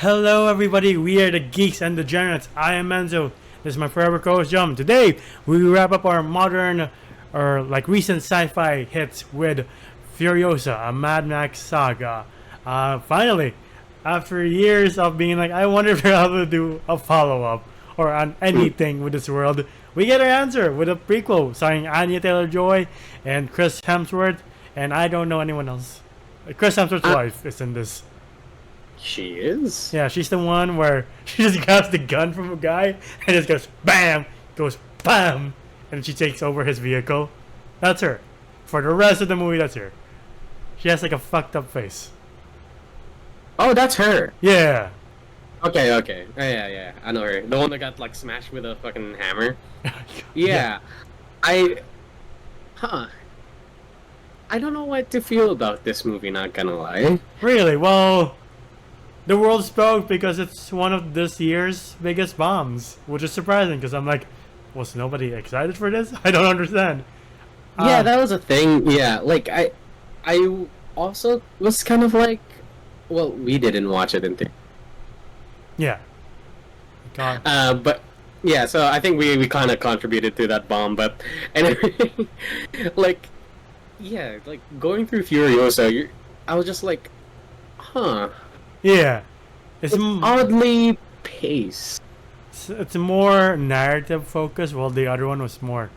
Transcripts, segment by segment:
Hello everybody, we are the Geeks and Degenerates. I am Enzo. This is my forever co-host Jum. Today, we wrap up our modern, or like recent sci-fi hits with Furiosa, a Mad Max Saga. Finally, after years of being like, I wonder if they're able to do a follow-up or on anything with this world, we get our answer with a prequel starring Anya Taylor-Joy and Chris Hemsworth, and I don't know anyone else. Chris Hemsworth's wife is in this. She is? Yeah, she's the one where she just grabs the gun from a guy and just goes BAM! Goes BAM! And she takes over his vehicle. That's her. For the rest of the movie, that's her. She has like a fucked up face. Oh, that's her. Yeah. Okay. Yeah. I know her. The one that got like smashed with a fucking hammer. Yeah. I don't know what to feel about this movie, not gonna lie. Really? Well, the world spoke because it's one of this year's biggest bombs, which is surprising because I'm like, was nobody excited for this? I don't understand. Yeah, that was a thing. Yeah, like I also was kind of like, well, we didn't watch it in theater. Yeah. God. But yeah, so I think we kind of contributed to that bomb. But anyway, like, yeah, like going through Furiosa, I was just like, huh. Yeah. It's oddly paced. It's more narrative focused, while the other one was more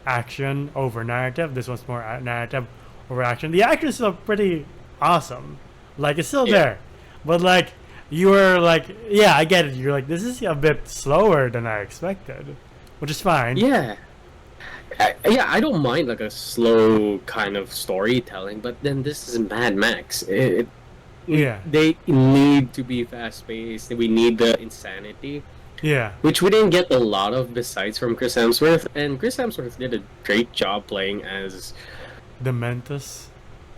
action over narrative. This one's more narrative over action. The action is still pretty awesome. Like, it's still there. But, like, you were like, yeah, I get it. You're like, this is a bit slower than I expected, which is fine. Yeah. I don't mind, like, a slow kind of storytelling, but then this is Mad Max. Yeah. They need to be fast-paced. We need the insanity. Yeah. Which we didn't get a lot of besides from Chris Hemsworth. And Chris Hemsworth did a great job playing as Dementus.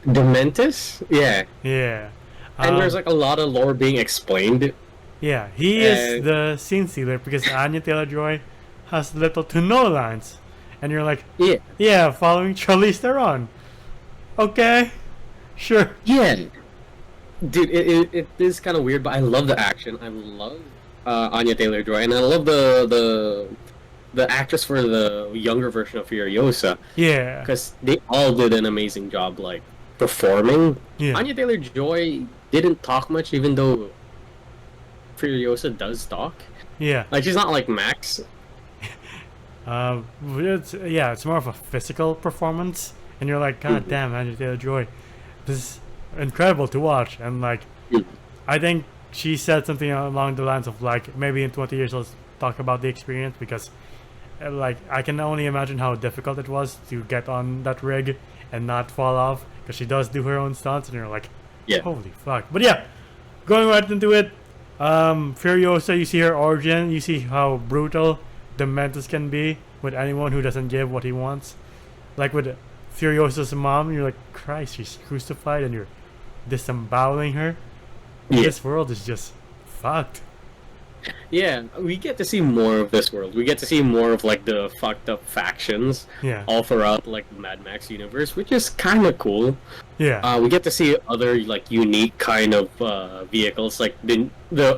Dementus? Yeah. Yeah. And there's like a lot of lore being explained. Yeah, he is the scene stealer because Anya Taylor-Joy has little to no lines. And you're like, yeah, following Charlize Theron. Okay. Sure. Yeah. Dude, it is kind of weird, but I love the action. I love Anya Taylor-Joy, and I love the actress for the younger version of Furiosa. Yeah, because they all did an amazing job, like performing. Yeah. Anya Taylor-Joy didn't talk much, even though Furiosa does talk. Yeah, like she's not like Max. It's more of a physical performance, and you're like, God damn, Anya Taylor-Joy, this is incredible to watch. And like, I think she said something along the lines of like, maybe in 20 years let's talk about the experience, because like I can only imagine how difficult it was to get on that rig and not fall off, because she does do her own stunts, and you're like, holy fuck. But yeah, going right into it, Furiosa, you see her origin, you see how brutal Dementus can be with anyone who doesn't give what he wants. Like with Furiosa's mom, you're like, Christ, she's crucified and you're disemboweling her. This world is just fucked. Yeah, we get to see more of this world. We get to see more of like the fucked up factions all throughout like the Mad Max universe, which is kind of cool. Yeah. We get to see other like unique kind of vehicles, like the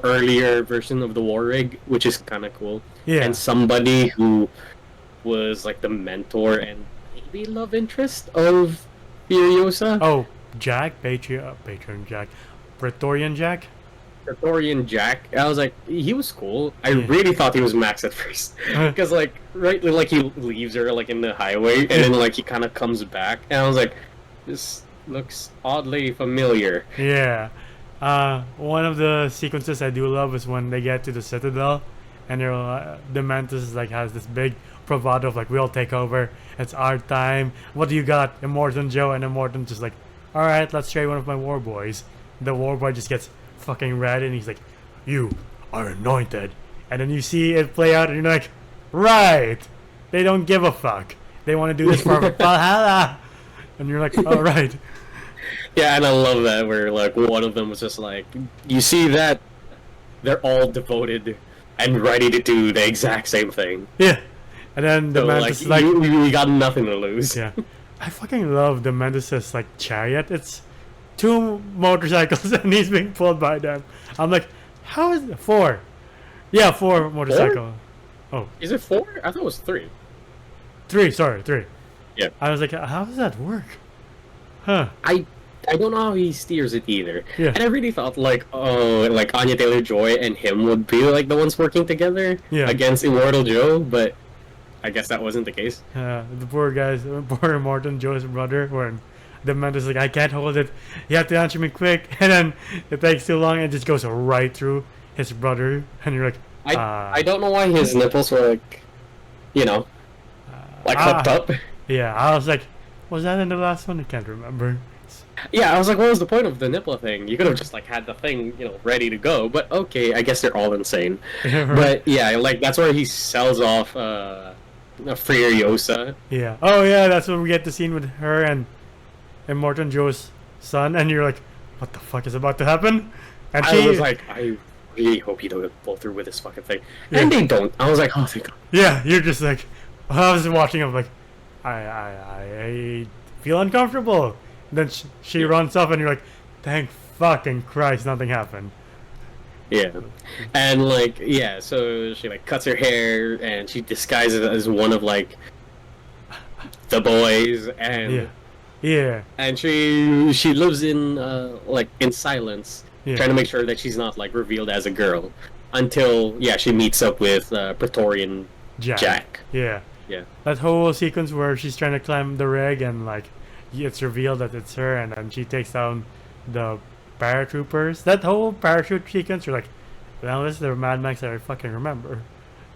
earlier version of the War Rig, which is kind of cool. Yeah. And somebody who was like the mentor and maybe love interest of Furiosa. Oh, Jack, Patron Jack, Praetorian Jack. Praetorian Jack. I was like, he was cool. I really thought he was Max at first, because like like he leaves her like in the highway, and then like he kind of comes back, and I was like, this looks oddly familiar. Yeah. One of the sequences I do love is when they get to the Citadel, and they're Dementus like has this big bravado of like, we'll take over. It's our time. What do you got? Immortan Joe, and Immortan just like, all right, let's trade one of my war boys. The war boy just gets fucking red, and he's like, you are anointed. And then you see it play out, and you're like, right, they don't give a fuck. They want to do this for Valhalla. And you're like, all right. Yeah, and I love that where like one of them was just like, you see that they're all devoted and ready to do the exact same thing. Yeah. And then the man just like, we got nothing to lose. Yeah. I fucking love the Mendes' like chariot. It's two motorcycles and he's being pulled by them. I'm like, How is it 4? Yeah, 4 motorcycle. Oh, Is it 4? I thought it was 3. 3. Sorry, 3. Yeah. I was like, how does that work? Huh? I don't know how he steers it either. Yeah. And I really felt like, oh, like Anya Taylor-Joy and him would be like the ones working together Yeah. against Immortal Joe, but I guess that wasn't the case. The poor guys, poor Morton Joe's brother, when the man is like, I can't hold it. You have to answer me quick, and then it takes too long, and it just goes right through his brother, and you're like, I don't know why his nipples were like, you know, like hooked up. Yeah, I was like, was that in the last one? I can't remember. Yeah, I was like, what was the point of the nipple thing? You could have just like had the thing, you know, ready to go. But okay, I guess they're all insane. Right. But yeah, like that's where he sells off Furiosa. Yeah. Oh yeah, that's when we get the scene with her and Morton Joe's son, and you're like, what the fuck is about to happen? And I was like, I really hope you don't pull through with this fucking thing. Yeah. And they don't. I was like, oh thank God. yeah, you're just like, I was watching. I'm like, I feel uncomfortable. Then she runs off, and you're like, thank fucking Christ, nothing happened. Yeah, and like yeah, so she like cuts her hair and she disguises as one of like the boys, and Yeah. and she lives in like in silence, Yeah. trying to make sure that she's not like revealed as a girl until she meets up with Praetorian Jack. Yeah. Yeah. That whole sequence where she's trying to climb the rig and like it's revealed that it's her, and then she takes down the paratroopers. That whole parachute sequence, you're like, well, this is the Mad Max that I fucking remember.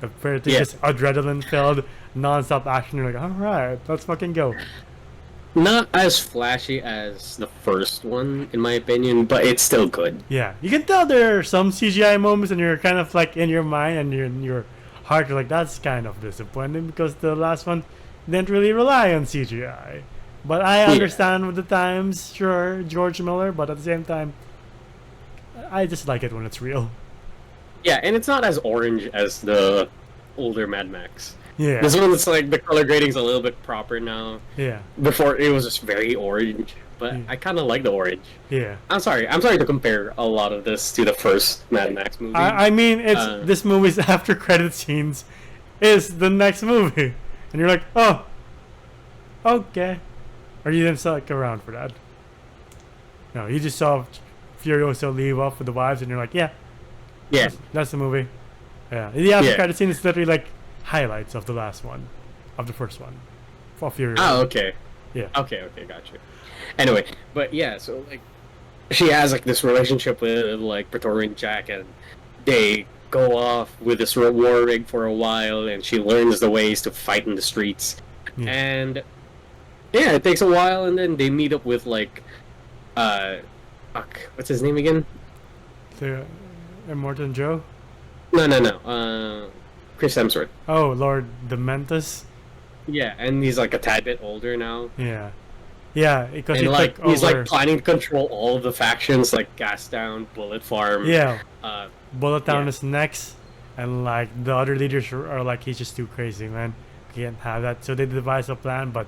It's just adrenaline-filled, non-stop action. You're like, all right, let's fucking go. Not as flashy as the first one, in my opinion, but it's still good. Yeah, you can tell there are some CGI moments, and you're kind of like in your mind and in your heart, you're like, that's kind of disappointing because the last one didn't really rely on CGI. But I understand with the times, sure, George Miller, but at the same time, I just like it when it's real. Yeah, and it's not as orange as the older Mad Max. Yeah. This one's like the color grading's a little bit proper now. Yeah. Before it was just very orange, but I kind of like the orange. Yeah. I'm sorry to compare a lot of this to the first Mad Max movie. I mean, it's this movie's after credit scenes is the next movie, and you're like, oh, okay. Or you didn't stick around for that? No, you just saw Furiosa leave off with the wives, and you're like, yeah, that's the movie. Yeah, the after credit scene is literally like highlights of the last one, of the first one, for Furiosa. Oh, okay. Yeah. Okay, gotcha. Anyway, but yeah, so like, she has like this relationship with like Praetorian Jack, and they go off with this war rig for a while, and she learns the ways to fight in the streets, and yeah, it takes a while, and then they meet up with like, what's his name again? The Immortal Joe? No. Chris Hemsworth. Oh, Lord Dementus? Yeah, and he's like a tad bit older now. Yeah. Yeah, because And he like took he's over. like planning to control all of the factions, like Gas Down, Bullet Farm. Yeah. Uh, Bullet down his necks, and like the other leaders are like, he's just too crazy, man. We can't have that. So they devise a plan, but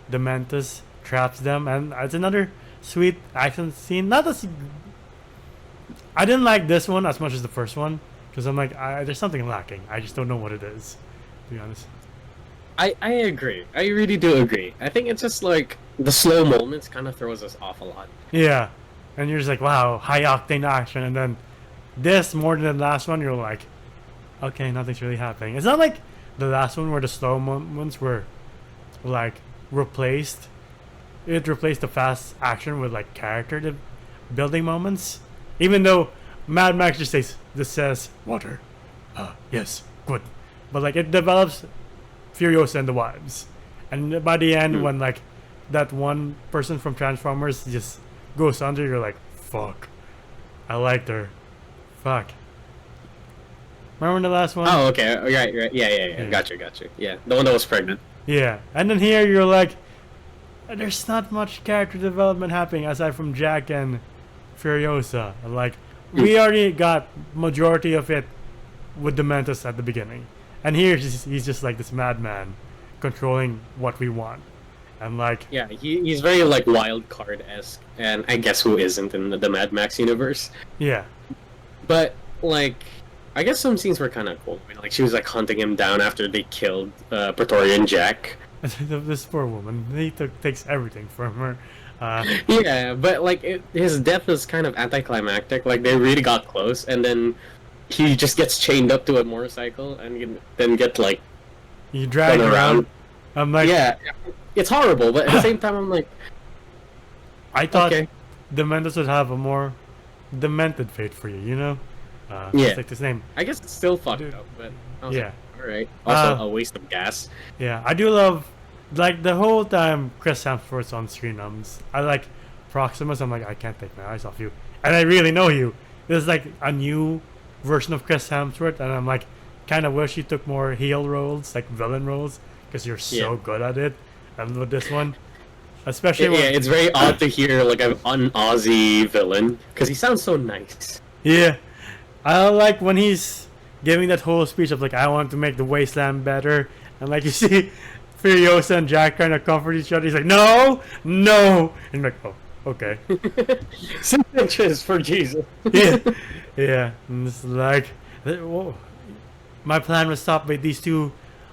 Dementus traps them, and it's another sweet action scene. Not as I didn't like this one as much as the first one, because I'm like, there's something lacking. I just don't know what it is, to be honest. I agree. I really do agree. I think it's just like the slow moments kind of throws us off a lot. Yeah, and you're just like, wow, high octane action, and then this more than the last one, you're like, okay, nothing's really happening. It's not like the last one where the slow moments were like replaced. It replaced the fast action with like character building moments. Even though Mad Max just says water, yes, good, but like it develops Furiosa and the wives, and by the end when like that one person from Transformers just goes under, you're like, fuck, I liked her. Fuck. Remember the last one? Oh, okay. Right. Yeah. Gotcha. Yeah, the one that was pregnant. Yeah, and then here you're like, there's not much character development happening aside from Jack and Furiosa. Like, we already got majority of it with Dementus at the beginning, and here he's just like this madman controlling what we want, and like, Yeah, he's very like wild card-esque, and I guess who isn't in the Mad Max universe. yeah, But like, I guess some scenes were kind of cool. I mean, like she was like hunting him down after they killed Praetorian Jack. This poor woman. He takes everything from her. Yeah, but like his death was kind of anticlimactic. Like they really got close, and then he just gets chained up to a motorcycle and then get like You drag run around. I'm like, yeah, it's horrible, but at the same time, I'm like, I thought okay, the Mentos would have a more demented fate for you, you know? Yeah. It's like his name. I guess it's still fucked Dude. up, but I was Yeah. like, all right. Also, a waste of gas. Yeah, I do love, like, the whole time Chris Hemsworth's on screen, I like Proximus, I'm like, I can't take my eyes off you. And I really know you. This is like a new version of Chris Hemsworth, and I'm like, kind of wish you took more heel roles, like villain roles, because you're so good at it. And with this one, especially Yeah, it's very odd to hear like an un-Aussie villain because he sounds so nice. Yeah, I like when he's giving that whole speech of like, I want to make the wasteland better, and like you see Furiosa and Jack kind of comfort each other. He's like, no, no, and you're like, oh, okay. 6 inches for Jesus. Yeah, yeah, and it's like, whoa. My plan was stopped by these two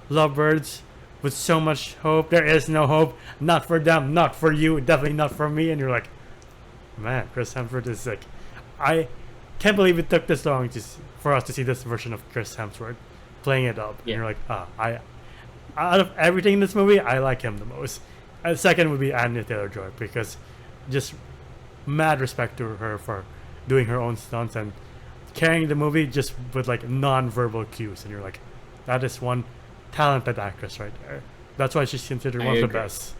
lovebirds with so much hope. There is no hope, not for them, not for you, definitely not for me. And you're like, man, Chris Hemsworth is like, I can't believe it took this long for us to see this version of Chris Hemsworth playing it up. Yeah. And you're like, I out of everything in this movie, I like him the most. And second would be Anya Taylor-Joy, because just mad respect to her for doing her own stunts and carrying the movie just with like non-verbal cues. And you're like, that is one talented actress right there. That's why she's considered one of the best.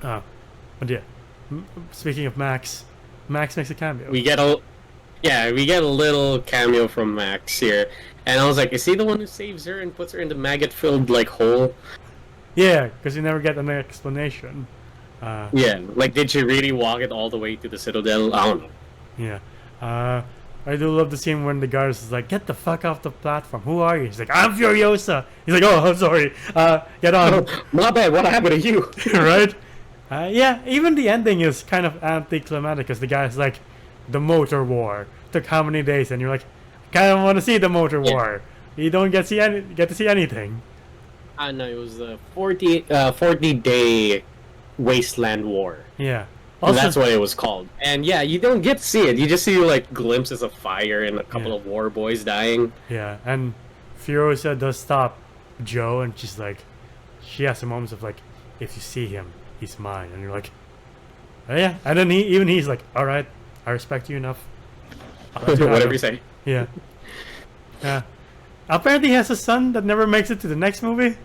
But yeah, speaking of Max makes a cameo. We get a little cameo from Max here, and I was like, is he the one who saves her and puts her in the maggot-filled like hole? Yeah, because you never get an explanation. Yeah, like did she really walk it all the way to the Citadel? I don't know. Yeah. I do love the scene when the guard is like, get the fuck off the platform. Who are you? He's like, I'm Furiosa. He's like, oh, I'm sorry. Get on. My bad. What happened to you? Right? Yeah, even the ending is kind of anticlimactic because the guy's like, the motor war took how many days? And you're like, kind of want to see the motor war. You don't get to see anything. No, it was the 40-day wasteland war. Yeah. Also, that's what it was called. And yeah, you don't get to see it. You just see like glimpses of fire and a couple of war boys dying. Yeah, and Furiosa does stop Joe, and she's like, she has some moments of like, if you see him, he's mine. And you're like, oh, yeah. And then he's like, all right, I respect you enough. Whatever you say. Yeah. Yeah. Apparently, he has a son that never makes it to the next movie.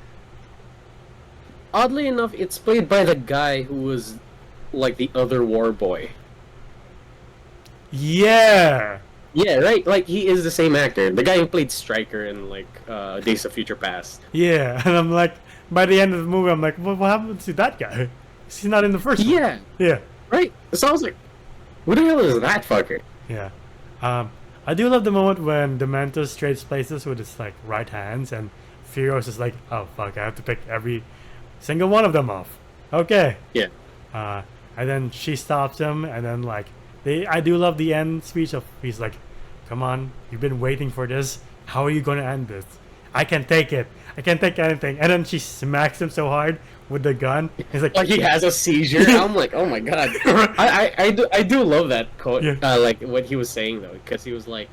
Oddly enough, it's played by the guy who was like the other war boy. Yeah. Yeah, right. Like he is the same actor, the guy who played Stryker in like Days of Future Past. Yeah, and I'm like, by the end of the movie, I'm like, what happened to that guy? He's not in the first one. Yeah. Yeah. Right. So I was like, who the hell is that fucker? Yeah. I do love the moment when Dementos trades places with his like right hands, and Furious is like, oh fuck, I have to pick every single one of them off. Okay. Yeah. And then she stops him, and then like I do love the end speech of he's like, come on, you've been waiting for this. How are you gonna end this? I can't take it. I can't take anything. And then she smacks him so hard with the gun. He's like he has a seizure. I'm like, oh my god. I do love that quote. Yeah. Like what he was saying though, because he was like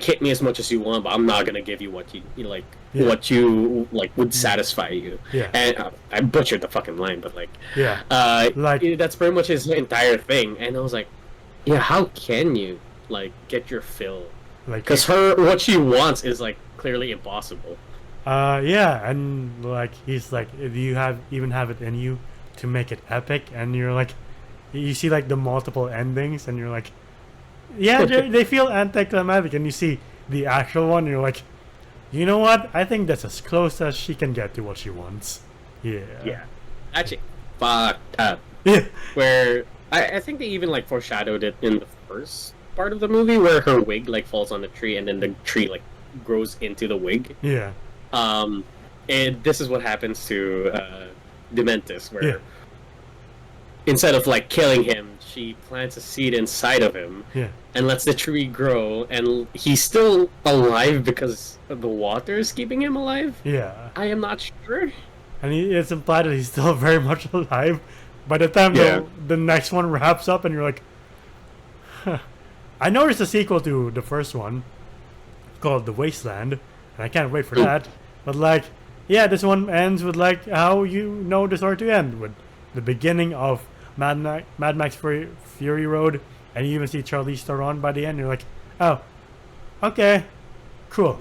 hit me as much as you want, but I'm not gonna give you what you like. Yeah. What you like would satisfy you. Yeah. And I butchered the fucking line, but like, yeah, like that's pretty much his entire thing. And I was like, yeah, how can you like get your fill? Like, because what she wants is like clearly impossible. Yeah, and like he's like, do you even have it in you to make it epic? And you're like, you see like the multiple endings, and you're like, yeah, they feel anticlimactic, and you see the actual one, and you're like, you know what? I think that's as close as she can get to what she wants. Yeah. Yeah. Actually, fucked up. Yeah. Where I think they even like foreshadowed it in the first part of the movie, where her wig like falls on the tree, and then the tree like grows into the wig. Yeah. And this is what happens to Dementis, where instead of like killing him, she plants a seed inside of him Yeah. and lets the tree grow, and he's still alive because the water is keeping him alive. Yeah. I am not sure. And it's implied that he's still very much alive by the time Yeah. the next one wraps up, and you're like, huh. I know there's a sequel to the first one called The Wasteland, and I can't wait for that. But like, yeah, this one ends with like how you know the story to end, with the beginning of Mad Max Fury Road, and you even see Charlize Theron by the end. You're like, oh, okay, cool.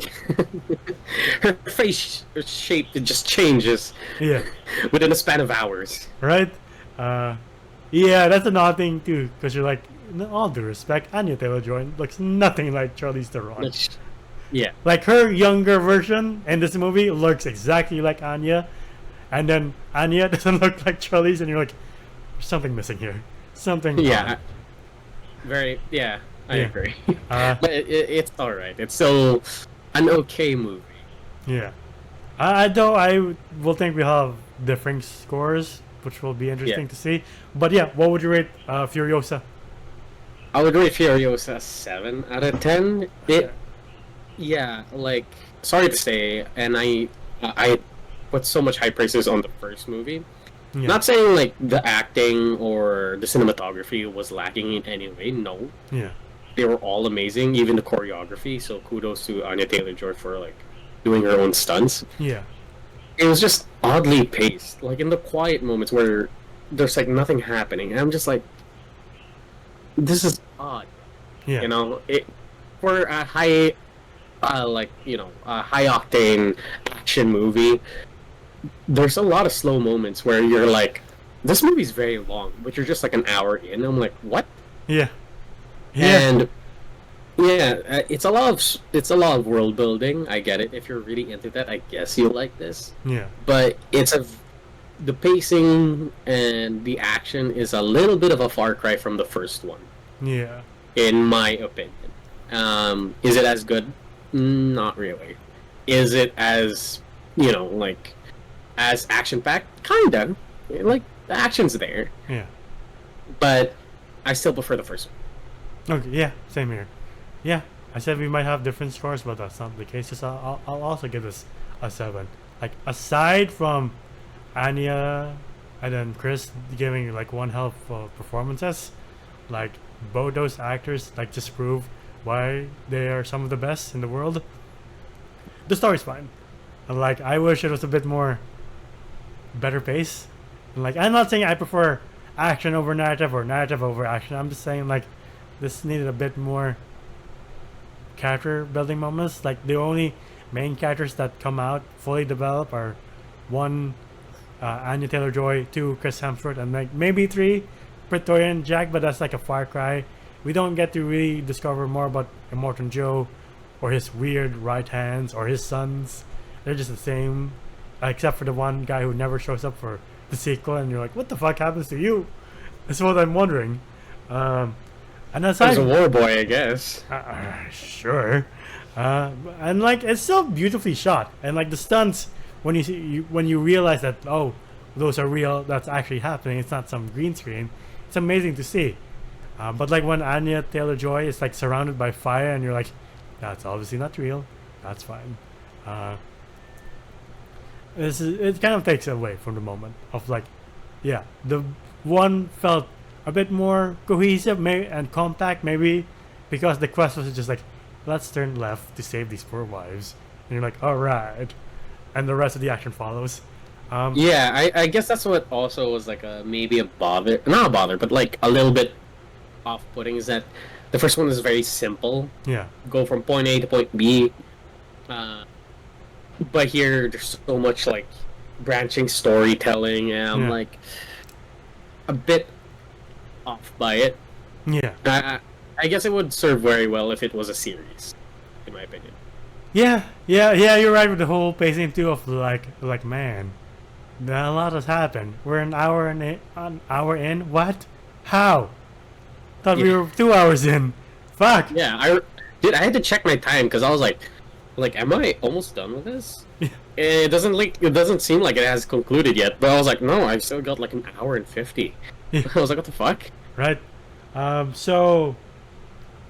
Her face shape just changes Yeah. within a span of hours. Right? Yeah, that's an odd thing too, because you're like, in all due respect, Anya Taylor-Joy looks nothing like Charlize Theron. Yeah. Like her younger version in this movie looks exactly like Anya, and then Anya doesn't look like Charlize, and you're like, there's something missing here. Something. Yeah. wrong. Very. Yeah. I Yeah. agree. Uh, But it's all right. It's still an okay movie. yeah. I though I will think we'll have differing scores, which will be interesting Yeah. to see. But yeah, what would you rate Furiosa? I would rate Furiosa 7 out of 10. Yeah, like, sorry to say, and I put so much high praises on the first movie. Yeah. Not saying like the acting or the cinematography was lacking in any way. No, Yeah. they were all amazing, even the choreography. So kudos to Anya Taylor-Joy for like doing her own stunts. Yeah. It was just oddly paced, like in the quiet moments where there's like nothing happening, and I'm just like, this is odd. Yeah. You know, it for a high, like a high octane action movie. There's a lot of slow moments where you're like, this movie's very long, but you're just like an hour in. I'm like, what? Yeah. Yeah. And yeah, it's a lot of world building. I get it. If you're really into that, I guess you'll like this. Yeah. But the pacing and the action is a little bit of a far cry from the first one, Yeah. in my opinion. Is it as good? Not really. Is it as like as action packed? Kinda. Like the action's there, Yeah. but I still prefer the first one. Okay. Yeah. Same here. Yeah. I said we might have different scores, but that's not the case. So I'll also give this a 7. Like aside from Anya and then Chris giving like one hell of performances, like both those actors like just prove why they are some of the best in the world. The story's fine. And like I wish it was a bit more better pace. And like I'm not saying I prefer action over narrative or narrative over action. I'm just saying like this needed a bit more character building moments. Like the only main characters that come out fully developed are one Anya Taylor-Joy, 2 Chris Hemsworth, and like maybe 3 Praetorian Jack, but that's like a far cry. We don't get to really discover more about Immortan Joe or his weird right hands or his sons. They're just the same, except for the one guy who never shows up for the sequel, and you're like, what the fuck happens to you? That's what I'm wondering. And aside, He's a war boy, I guess. sure. And like it's so beautifully shot, and like the stunts when you realize that those are real, that's actually happening. It's not some green screen. It's amazing to see. But like when Anya Taylor-Joy is like surrounded by fire, and you're like, that's obviously not real. That's fine. It kind of takes away from the moment of like, yeah, the one felt a bit more cohesive and compact, maybe because the quest was just like, let's turn left to save these poor wives, and you're like, all right, and the rest of the action follows. Yeah, I guess that's what also was like maybe a bother, not a bother, but like a little bit off-putting, is that the first one is very simple. Yeah. Go from point A to point B. But here there's so much like branching storytelling, and I'm like a bit off by it. Yeah. I guess it would serve very well if it was a series, in my opinion. Yeah, you're right with the whole pacing too of like man, a lot has happened. We're an hour in. What? How? Thought we were 2 hours in. Fuck. Yeah, I had to check my time because I was like, am I almost done with this? Yeah. It doesn't seem like it has concluded yet. But I was like, no, I've still got like an hour and 50. Yeah. I was like, what the fuck? Right. So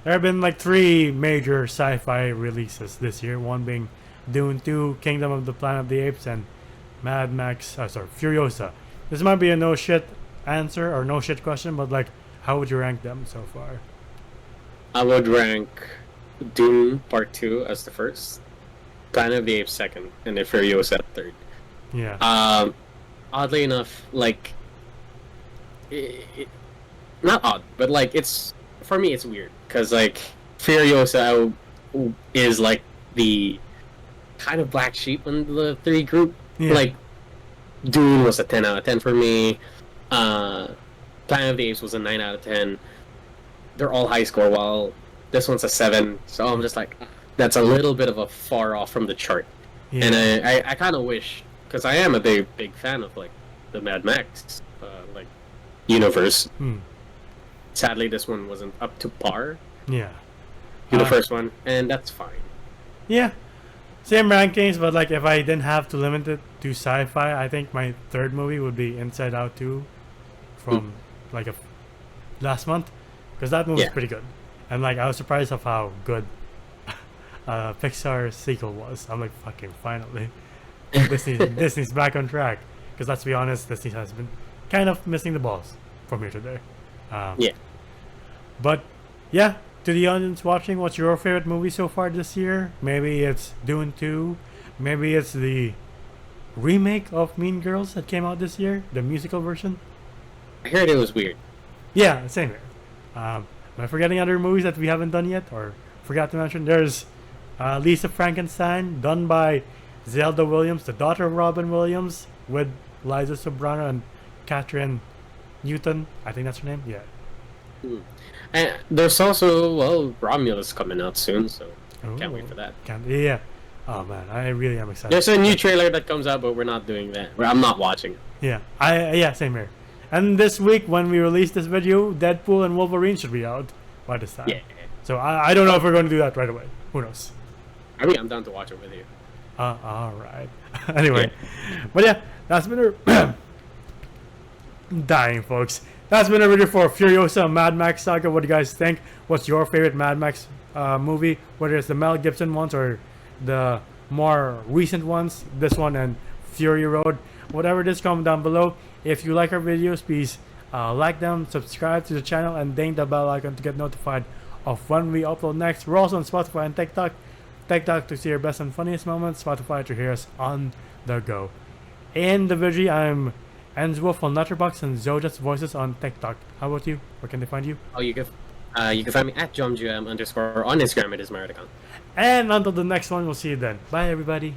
there have been like three major sci-fi releases this year. One being Dune 2, Kingdom of the Planet of the Apes, and Mad Max. Furiosa. This might be a no shit answer or no shit question, but like, how would you rank them so far? I would rank Dune Part 2 as the first, Planet of the Apes second, and then Furiosa third. Yeah. Oddly enough, like, not odd, but like it's for me it's weird because like Furiosa is like the kind of black sheep in the three group. Yeah. Like Dune was a 10 out of 10 for me. Planet of the Apes was a 9 out of 10. They're all high score, while this one's a 7. So I'm just like, that's a little bit of a far off from the chart. Yeah. And I kind of wish, because I am a big fan of like the Mad Max like universe. Sadly, this one wasn't up to par. Yeah. To the first one, and that's fine. Yeah. Same rankings, but like if I didn't have to limit it to sci-fi, I think my third movie would be Inside Out 2 from like last month, because that movie was pretty good, and like I was surprised of how good Pixar's sequel was. I'm like, fucking finally, Disney's back on track, because let's be honest, Disney has been kind of missing the balls from here to there. But yeah, to the audience watching, what's your favorite movie so far this year? Maybe it's Dune 2, maybe it's the remake of Mean Girls that came out this year, the musical version. I heard it was weird. Yeah, same here. Am I forgetting other movies that we haven't done yet or forgot to mention? There's Lisa Frankenstein, done by Zelda Williams, the daughter of Robin Williams, with Liza Sobrano and Catherine Newton. I think that's her name. Yeah. And there's also, Romulus coming out soon, so can't wait for that. Yeah. Oh man, I really am excited. There's a new trailer that comes out, but we're not doing that. I'm not watching it. Yeah. Yeah, same here. And this week, when we release this video, Deadpool and Wolverine should be out by this time. Yeah. So I don't know if we're going to do that right away. Who knows? I mean, I'm down to watch it with you. All right. Anyway, but yeah, that's been a dying, folks. That's been a review for Furiosa and Mad Max Saga. What do you guys think? What's your favorite Mad Max movie? Whether it's the Mel Gibson ones or the more recent ones, this one and Fury Road. Whatever it is, comment down below. If you like our videos, please like them, subscribe to the channel, and ding the bell icon to get notified of when we upload next. We're also on Spotify and TikTok. TikTok to see your best and funniest moments. Spotify to hear us on the go. In the video, I'm Enswolf on Letterboxd and Zoja's Voices on TikTok. How about you? Where can they find you? Oh, you can find me at JomGM_ on Instagram. It is Maricon. And until the next one, we'll see you then. Bye, everybody.